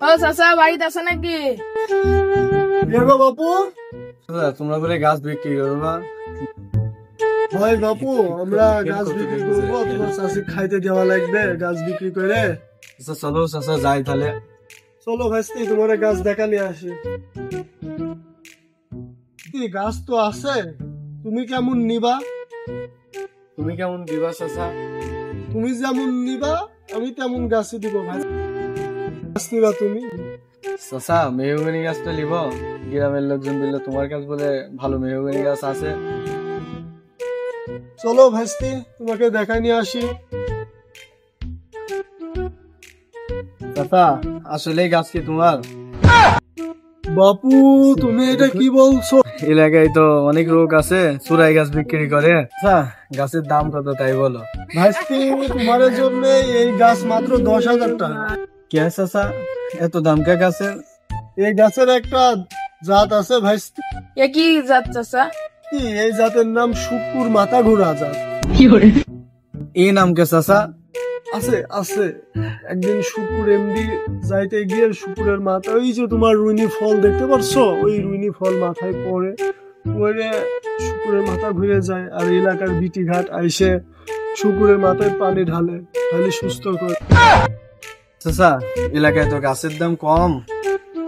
ও চাচা বাড়িতে আছে নাকি? বাপু তোমরা বলে গাছ বিক্রি করো না? ভাই বাপু, আমরা গাছ বিক্রি করবো, তোমার চাষি খাইতে দেওয়া লাগবে গাছ বিক্রি করে। আচ্ছা চলো চাচা যাই তাহলে। চলো ভাইস্তি, তোমার গাছ দেখা নিয়ে আসি। গাছ তো আছে, তুমি কেমন নিবা? তুমি কেমন দিবা চাচা? তুমি যেমন নিবা আমি তেমন গাছই দিব ভাই। গাছ নিবা তুমি? চাচা মেহগনি গাছটা নিব। গ্রামের লোকজন বললো তোমার কাছে বলে ভালো মেহগনি গাছ আছে। চলো ভাইস্তি, তোমাকে দেখাই নিয়ে আসি। চাচা আসলে গাছ কি তোমার? বাপু তুমি এটা কি বলছো? এলাকায় তো অনেক লোক আছে চুরাই গাছ বিক্রি করে। আচ্ছা গাছের দাম কত তাই বলো। ভাইস্তি তোমার জন্য এই গাছ মাত্র 10,000 টাকা। কে চাচা এত দাম কে গাছের? এই গাছের একটা জাত আছে ভাইস্তি, এ কি জাত চাচা? এই জাতের নাম শুকুর মাথা ঘোরা জাত। এই নাম কে চাচা? আছে আছে, একদিন শুকুর এমডি যাইতে গিয়ে শুকুরের মাথা, ওই যে তোমার রুইনি ফল দেখতে পারছো, ওই রুইনি ফল মাথায় পড়ে শুকুরের মাথা ঘুরে যায়। আর এলাকার বিটি ঘাট আইসে শুকুরের মাথায় পানি ঢালে, তাহলে সুস্থ করে। চাচা এলাকায় তো গাছের দাম কম,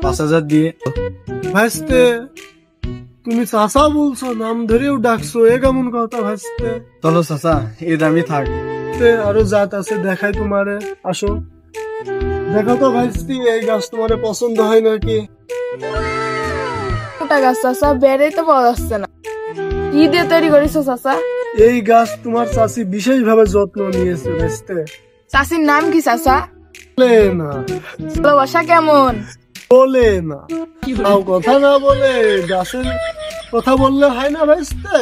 5,000 দিয়ে। ভাইস্তে তুমি চাচা বলছো, নাম ধরেও ডাকছো, এ কেমন কথা ভাইস্তে? চলো চাচা এই দামই থাক। আরো জাত আছে দেখাই তোমারে, আসো দেখো তো ভাইস্তি, এই গাছ তোমারে পছন্দ হয় নাকি? ওটা গাছ চাচা বেড়েতে পাওয়া যাচ্ছে না। কি দিয়ে তৈরি করেছো চাচা? এই গাছ তোমার চাষি বিশেষ ভাবে যত্ন নিয়েছে ভাইস্তে। চাষির নাম কি চাচা? বলে না, ভালোবাসা কেমন? বলে না, তাও কথা না বলে গাছের কথা বললে হয় না ভাইস্তে।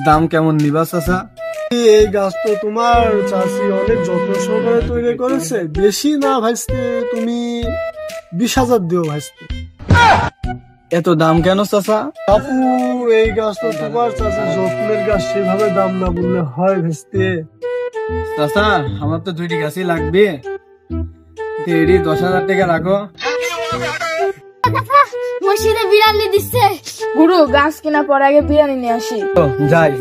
দাম কেমন নিবা চাচা? এই গাছ তো তোমার চাষি অনেক যত্ন সহকারে তৈরি করেছে, বেশি না ভাইস্তে, তুমি 20,000 দিও ভাইস্তে। এত দাম কেন চাচা? বাপু এই গাছ তো তোমার চাষি যত্নের গাছ, সেভাবে দাম না বললে হয় ভাইস্তে। চাচা আমার তো 2টি গাছই লাগবে, 10,000 টাকা রাখো। মসজিদে বিড়ালি দিচ্ছে। গুরু গাছ কেনা পরে আগে বিরিয়ানি নিয়ে আসি। যাই।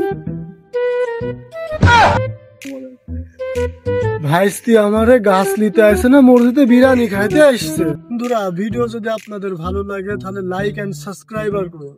ভাইস্তি আমারে গাছ নিতে আসছে না, মসজিদে বিরিয়ানি খাইতে আসছে। বন্ধুরা ভিডিও যদি আপনাদের ভালো লাগে তাহলে লাইক এন্ড সাবস্ক্রাইব করুন।